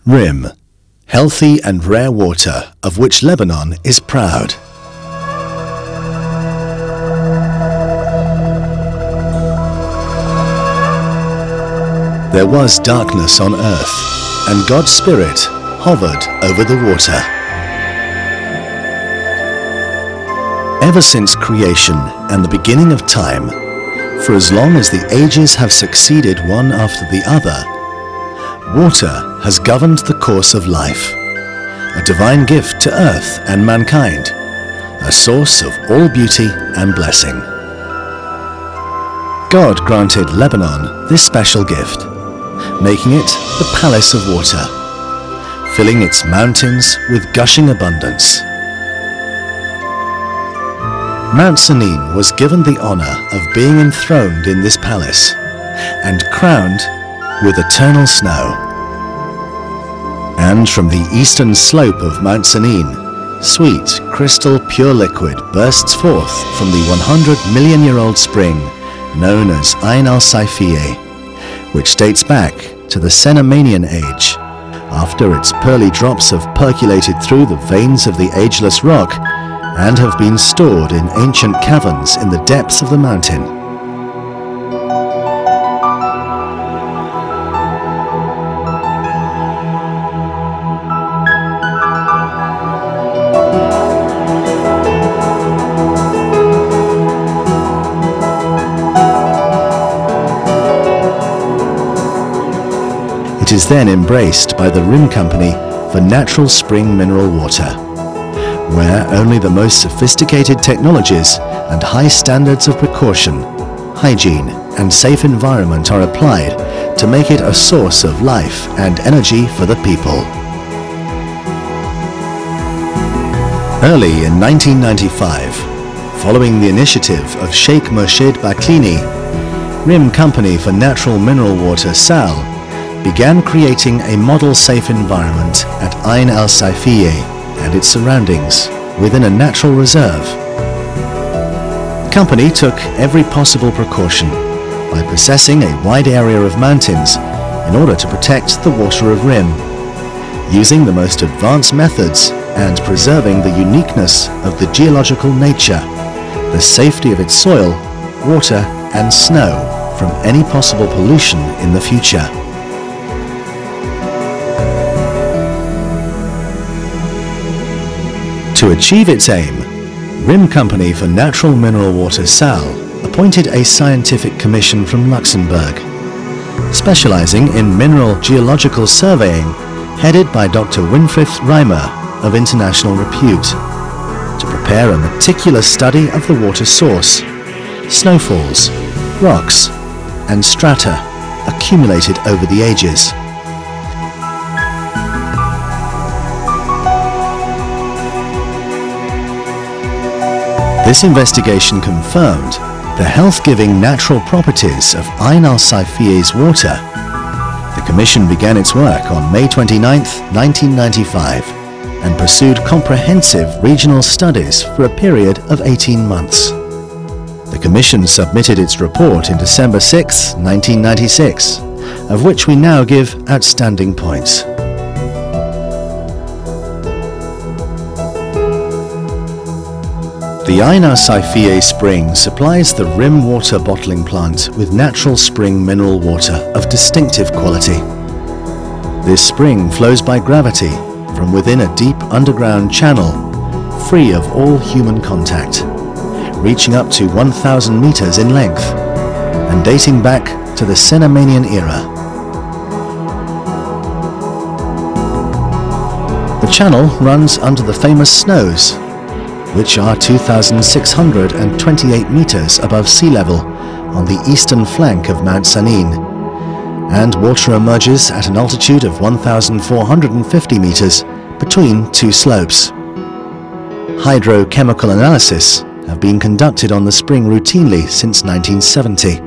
RIM, healthy and rare water of which Lebanon is proud. There was darkness on earth, and God's Spirit hovered over the water. Ever since creation and the beginning of time, for as long as the ages have succeeded one after the other, water has governed the course of life, a divine gift to earth and mankind, a source of all beauty and blessing. God granted Lebanon this special gift, making it the Palace of Water, filling its mountains with gushing abundance. Mount Sinai was given the honor of being enthroned in this palace and crowned with eternal snow. And from the eastern slope of Mount Sinai, sweet, crystal pure liquid bursts forth from the 100-million-year-old spring known as Ain al-Saifiyeh, which dates back to the Cenomanian age, after its pearly drops have percolated through the veins of the ageless rock and have been stored in ancient caverns in the depths of the mountain. It is then embraced by the RIM Company for natural spring mineral water, where only the most sophisticated technologies and high standards of precaution, hygiene and safe environment are applied to make it a source of life and energy for the people. Early in 1995, following the initiative of Sheikh Murshid Baklini, RIM Company for Natural Mineral Water SAL began creating a model safe environment at Ain al-Saifiyeh and its surroundings within a natural reserve. The company took every possible precaution by possessing a wide area of mountains in order to protect the water of RIM, using the most advanced methods and preserving the uniqueness of the geological nature, the safety of its soil, water and snow from any possible pollution in the future. To achieve its aim, RIM Company for Natural Mineral Water SAL appointed a scientific commission from Luxembourg, specializing in mineral geological surveying, headed by Dr. Winfried Reimer of international repute, to prepare a meticulous study of the water source, snowfalls, rocks, and strata accumulated over the ages. This investigation confirmed the health-giving natural properties of Ain al-Saifiyeh's water. The commission began its work on May 29, 1995, and pursued comprehensive regional studies for a period of 18 months. The commission submitted its report in December 6, 1996, of which we now give outstanding points. The Ain al-Saifiyeh spring supplies the RIM water bottling plant with natural spring mineral water of distinctive quality. This spring flows by gravity from within a deep underground channel, free of all human contact, reaching up to 1,000 meters in length and dating back to the Cenomanian era. The channel runs under the famous snows, which are 2,628 meters above sea level on the eastern flank of Mount Sinai, and water emerges at an altitude of 1,450 meters between two slopes. Hydrochemical analysis have been conducted on the spring routinely since 1970.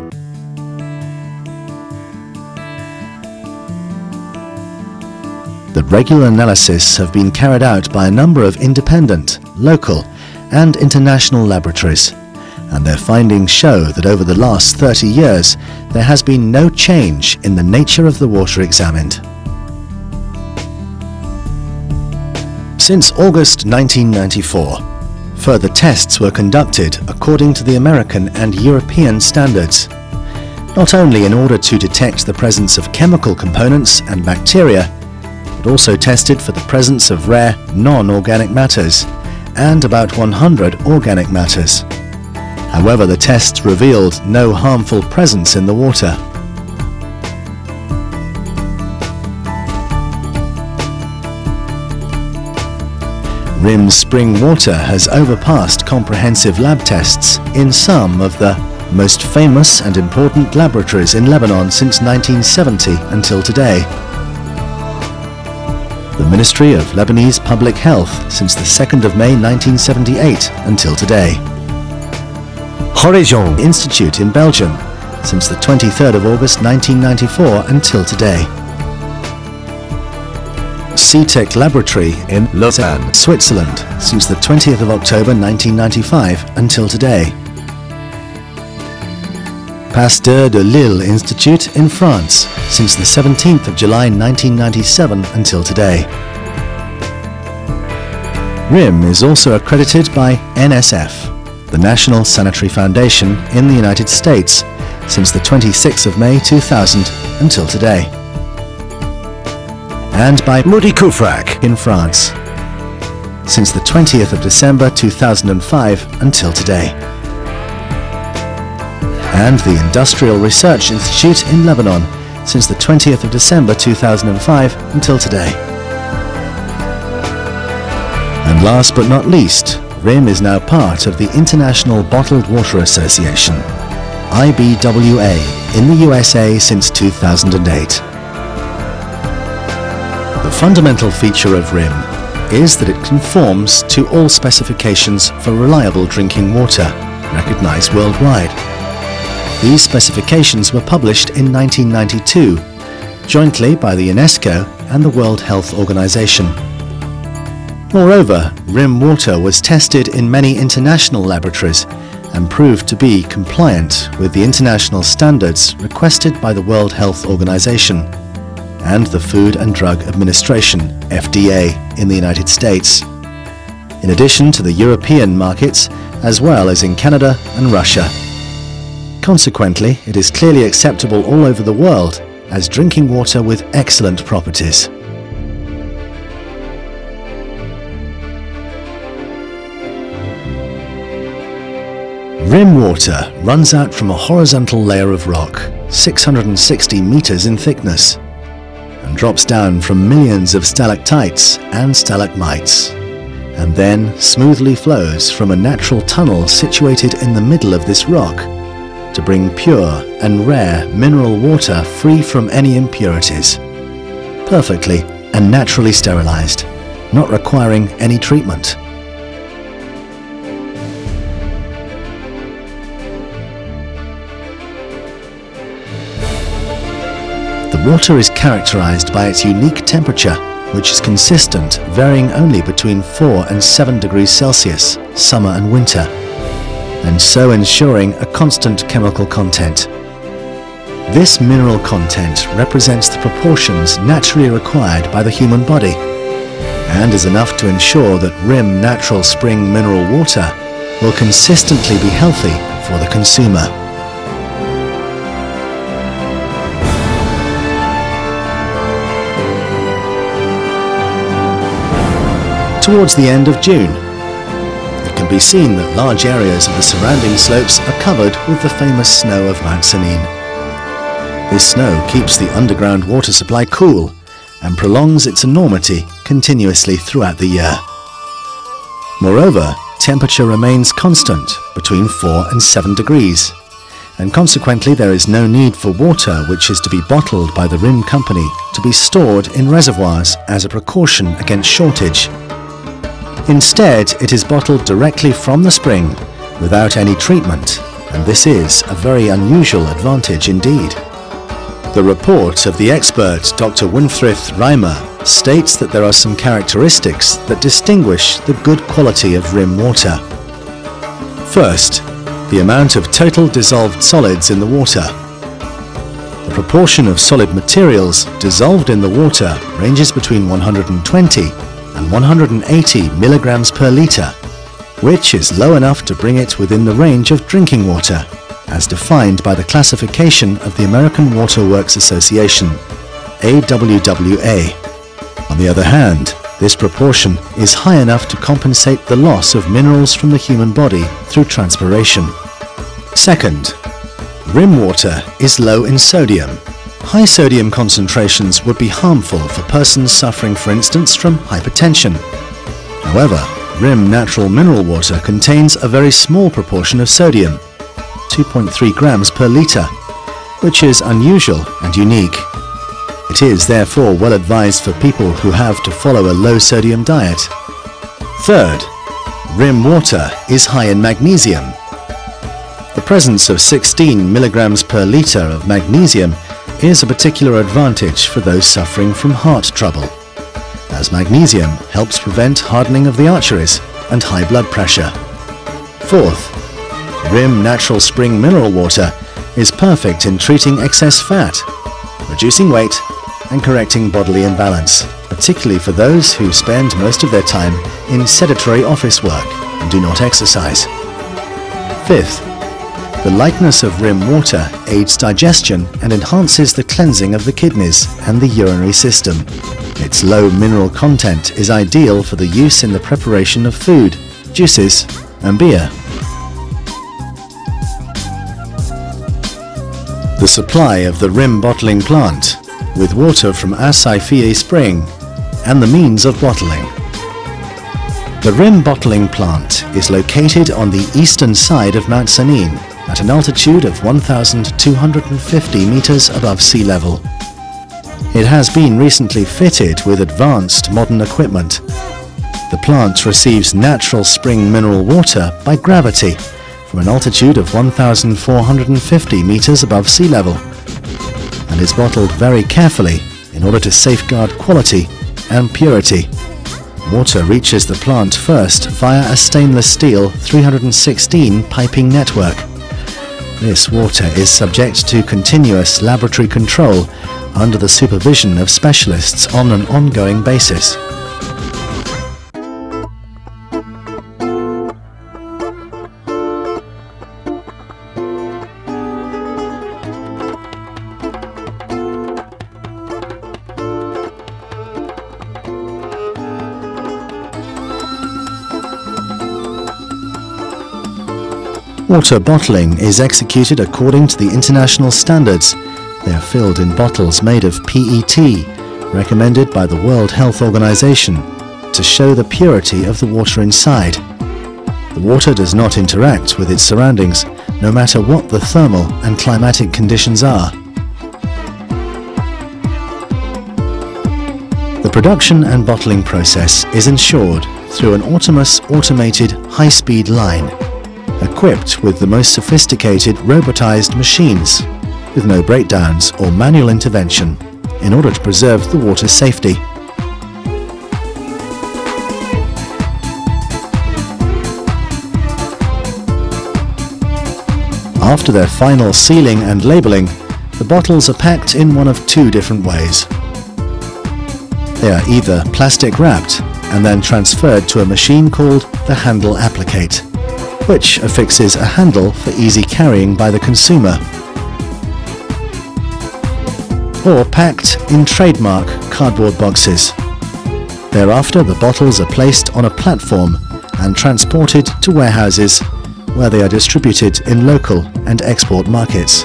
The regular analysis have been carried out by a number of independent, local and international laboratories, and their findings show that over the last 30 years there has been no change in the nature of the water examined. Since August 1994, further tests were conducted according to the American and European standards, not only in order to detect the presence of chemical components and bacteria, but also tested for the presence of rare non-organic matters and about 100 organic matters. However, the tests revealed no harmful presence in the water. RIM's spring water has overpassed comprehensive lab tests in some of the most famous and important laboratories in Lebanon since 1970 until today. The Ministry of Lebanese Public Health since the 2nd of May 1978 until today. Horizon Institute in Belgium since the 23rd of August 1994 until today. CTEC Laboratory in Lausanne, Switzerland since the 20th of October 1995 until today. Pasteur de Lille Institute in France since the 17th of July 1997 until today. RIM is also accredited by NSF, the National Sanitary Foundation in the United States, since the 26th of May 2000 until today. And by Moody Koufrak in France since the 20th of December 2005 until today. And the Industrial Research Institute in Lebanon since the 20th of December 2005 until today. And last but not least, RIM is now part of the International Bottled Water Association, IBWA, in the USA since 2008. The fundamental feature of RIM is that it conforms to all specifications for reliable drinking water, recognized worldwide. These specifications were published in 1992, jointly by the UNESCO and the World Health Organization. Moreover, RIM water was tested in many international laboratories and proved to be compliant with the international standards requested by the World Health Organization and the Food and Drug Administration, FDA, in the United States, in addition to the European markets as well as in Canada and Russia. Consequently, it is clearly acceptable all over the world as drinking water with excellent properties. RIM water runs out from a horizontal layer of rock, 660 meters in thickness, and drops down from millions of stalactites and stalagmites, and then smoothly flows from a natural tunnel situated in the middle of this rock to bring pure and rare mineral water free from any impurities, perfectly and naturally sterilized, not requiring any treatment. The water is characterized by its unique temperature, which is consistent, varying only between 4 and 7 degrees Celsius, summer and winter, and so ensuring a constant chemical content. This mineral content represents the proportions naturally required by the human body and is enough to ensure that RIM natural spring mineral water will consistently be healthy for the consumer. Towards the end of June, it can be seen that large areas of the surrounding slopes are covered with the famous snow of Mount Sanin. This snow keeps the underground water supply cool and prolongs its enormity continuously throughout the year. Moreover, temperature remains constant between 4 and 7 degrees, and consequently there is no need for water which is to be bottled by the RIM company to be stored in reservoirs as a precaution against shortage. Instead, it is bottled directly from the spring without any treatment, and this is a very unusual advantage indeed. The report of the expert Dr. Winfrith Reimer states that there are some characteristics that distinguish the good quality of RIM water. First, the amount of total dissolved solids in the water. The proportion of solid materials dissolved in the water ranges between 120 and and 180 milligrams per litre, which is low enough to bring it within the range of drinking water, as defined by the classification of the American Water Works Association, AWWA. On the other hand, this proportion is high enough to compensate the loss of minerals from the human body through transpiration. Second, Rim water is low in sodium. High sodium concentrations would be harmful for persons suffering, for instance, from hypertension. However, Rim natural mineral water contains a very small proportion of sodium, 2.3 grams per litre, which is unusual and unique. It is therefore well advised for people who have to follow a low sodium diet. Third, Rim water is high in magnesium. The presence of 16 milligrams per litre of magnesium is a particular advantage for those suffering from heart trouble, as magnesium helps prevent hardening of the arteries and high blood pressure. Fourth, Rim natural spring mineral water is perfect in treating excess fat, reducing weight and correcting bodily imbalance, particularly for those who spend most of their time in sedentary office work and do not exercise. Fifth, the lightness of Rim water aids digestion and enhances the cleansing of the kidneys and the urinary system. Its low mineral content is ideal for the use in the preparation of food, juices and beer. The supply of the Rim bottling plant, with water from Asaifiye Spring, and the means of bottling. The Rim bottling plant is located on the eastern side of Mount Sanin, at an altitude of 1,250 meters above sea level. It has been recently fitted with advanced modern equipment. The plant receives natural spring mineral water by gravity from an altitude of 1,450 meters above sea level, and is bottled very carefully in order to safeguard quality and purity. Water reaches the plant first via a stainless steel 316 piping network. This water is subject to continuous laboratory control under the supervision of specialists on an ongoing basis. Water bottling is executed according to the international standards. They are filled in bottles made of PET, recommended by the World Health Organization, to show the purity of the water inside. The water does not interact with its surroundings, no matter what the thermal and climatic conditions are. The production and bottling process is ensured through an automated high-speed line, equipped with the most sophisticated robotized machines, with no breakdowns or manual intervention, in order to preserve the water's safety. After their final sealing and labeling, the bottles are packed in one of two different ways. They are either plastic wrapped and then transferred to a machine called the handle applicate, which affixes a handle for easy carrying by the consumer, or packed in trademark cardboard boxes. Thereafter, the bottles are placed on a platform and transported to warehouses, where they are distributed in local and export markets.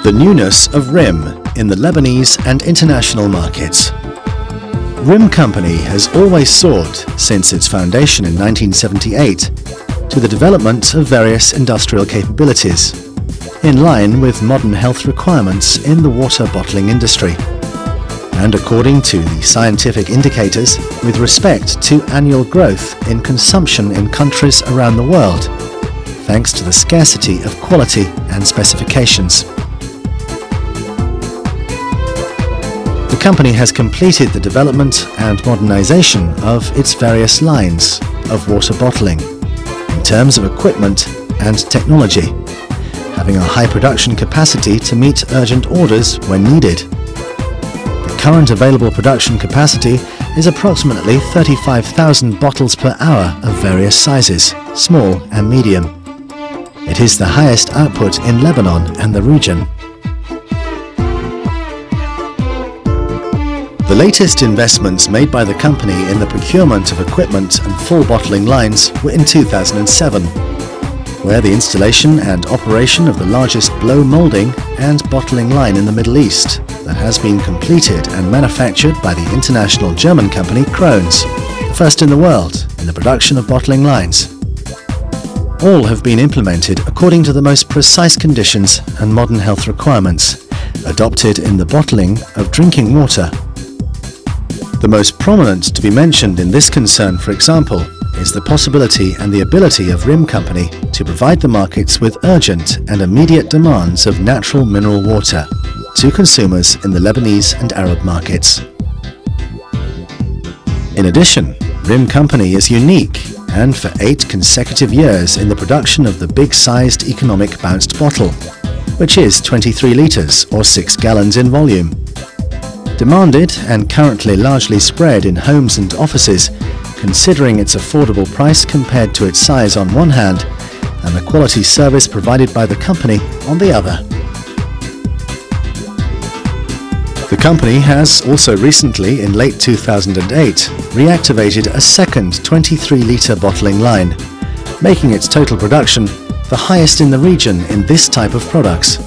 The newness of Rim in the Lebanese and international markets. Rim Company has always sought, since its foundation in 1978, to the development of various industrial capabilities, in line with modern health requirements in the water bottling industry, and according to the scientific indicators with respect to annual growth in consumption in countries around the world, thanks to the scarcity of quality and specifications. The company has completed the development and modernization of its various lines of water bottling in terms of equipment and technology, having a high production capacity to meet urgent orders when needed. The current available production capacity is approximately 35,000 bottles per hour of various sizes, small and medium. It is the highest output in Lebanon and the region. The latest investments made by the company in the procurement of equipment and full bottling lines were in 2007, where the installation and operation of the largest blow moulding and bottling line in the Middle East that has been completed and manufactured by the international German company Krones, first in the world in the production of bottling lines. All have been implemented according to the most precise conditions and modern health requirements, adopted in the bottling of drinking water. The most prominent to be mentioned in this concern, for example, is the possibility and the ability of RIM Company to provide the markets with urgent and immediate demands of natural mineral water to consumers in the Lebanese and Arab markets. In addition, RIM Company is unique and for 8 consecutive years in the production of the big-sized economic bounced bottle, which is 23 litres or 6 gallons in volume. Demanded and currently largely spread in homes and offices, considering its affordable price compared to its size on one hand and the quality service provided by the company on the other. The company has also recently, in late 2008, reactivated a second 23-litre bottling line, making its total production the highest in the region in this type of products.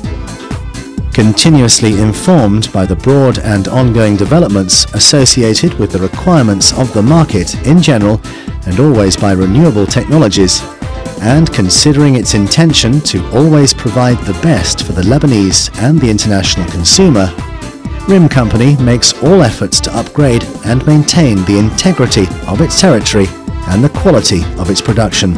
Continuously informed by the broad and ongoing developments associated with the requirements of the market in general and always by renewable technologies, and considering its intention to always provide the best for the Lebanese and the international consumer, RIM Company makes all efforts to upgrade and maintain the integrity of its territory and the quality of its production.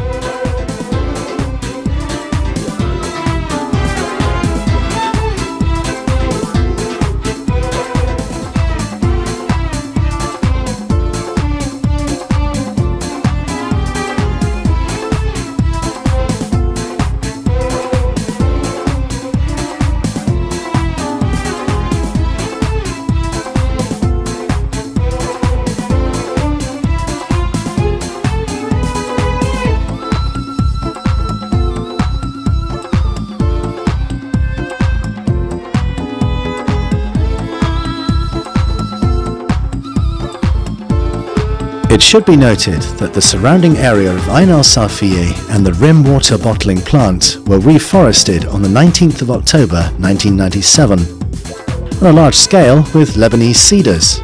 It should be noted that the surrounding area of Ain al-Safiye and the RIM water bottling plant were reforested on the 19th of October 1997 on a large scale with Lebanese cedars,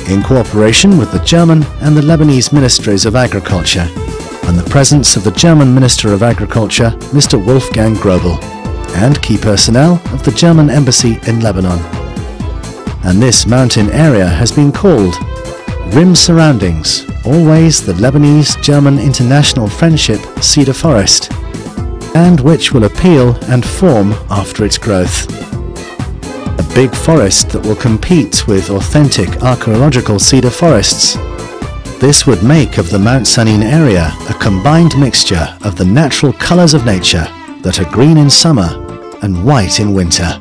in cooperation with the German and the Lebanese Ministries of Agriculture and the presence of the German Minister of Agriculture, Mr. Wolfgang Grobel, and key personnel of the German Embassy in Lebanon. And this mountain area has been called RIM Surroundings, always the Lebanese-German International Friendship Cedar Forest, and which will appeal and form after its growth. A big forest that will compete with authentic archaeological cedar forests. This would make of the Mount Sanin area a combined mixture of the natural colours of nature that are green in summer and white in winter.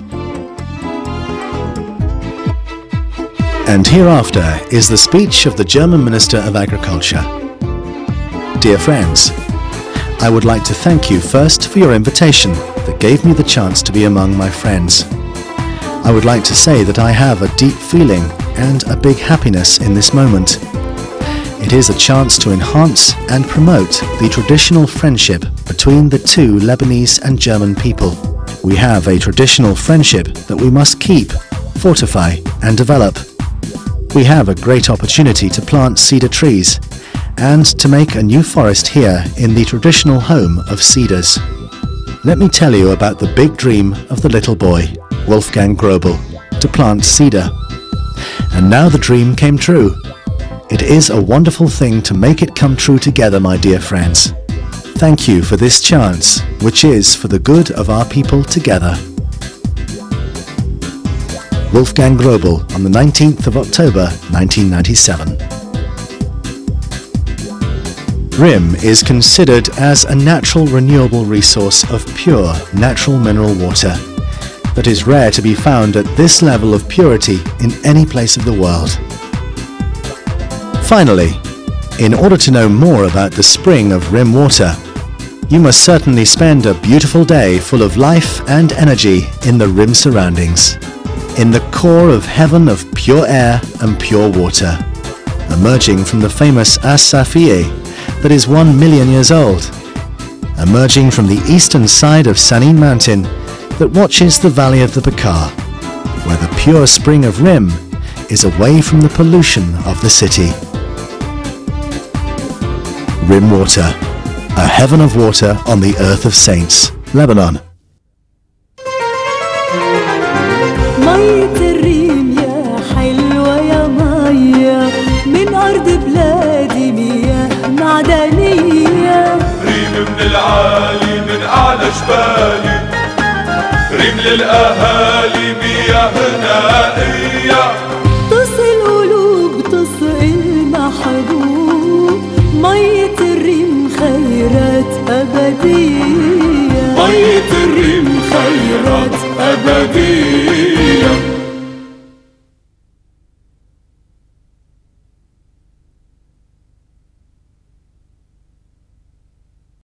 And hereafter is the speech of the German Minister of Agriculture. Dear friends, I would like to thank you first for your invitation that gave me the chance to be among my friends. I would like to say that I have a deep feeling and a big happiness in this moment. It is a chance to enhance and promote the traditional friendship between the two Lebanese and German people. We have a traditional friendship that we must keep, fortify and develop. We have a great opportunity to plant cedar trees and to make a new forest here in the traditional home of cedars. Let me tell you about the big dream of the little boy, Wolfgang Grobel, to plant cedar. And now the dream came true. It is a wonderful thing to make it come true together, my dear friends. Thank you for this chance, which is for the good of our people together. Wolfgang Grobel on the 19th of October 1997. RIM is considered as a natural renewable resource of pure natural mineral water that is rare to be found at this level of purity in any place of the world. Finally, in order to know more about the spring of Rhym water, you must certainly spend a beautiful day full of life and energy in the Rhym surroundings, in the core of heaven of pure air and pure water, emerging from the famous As Safieh that is 1 million years old, emerging from the eastern side of Sanin mountain that watches the valley of the Bekaa, where the pure spring of Rhym is away from the pollution of the city. Rhym water, a heaven of water on the earth of saints, Lebanon. مية الريم يا حلوة يا مية من أرض بلادي مياه معدنية. ريم من العالي من أعلى جبالي، ريم للأهالي مياه نائية، تصل القلوب تصل المحبوب. مية الريم خيرات أبدية.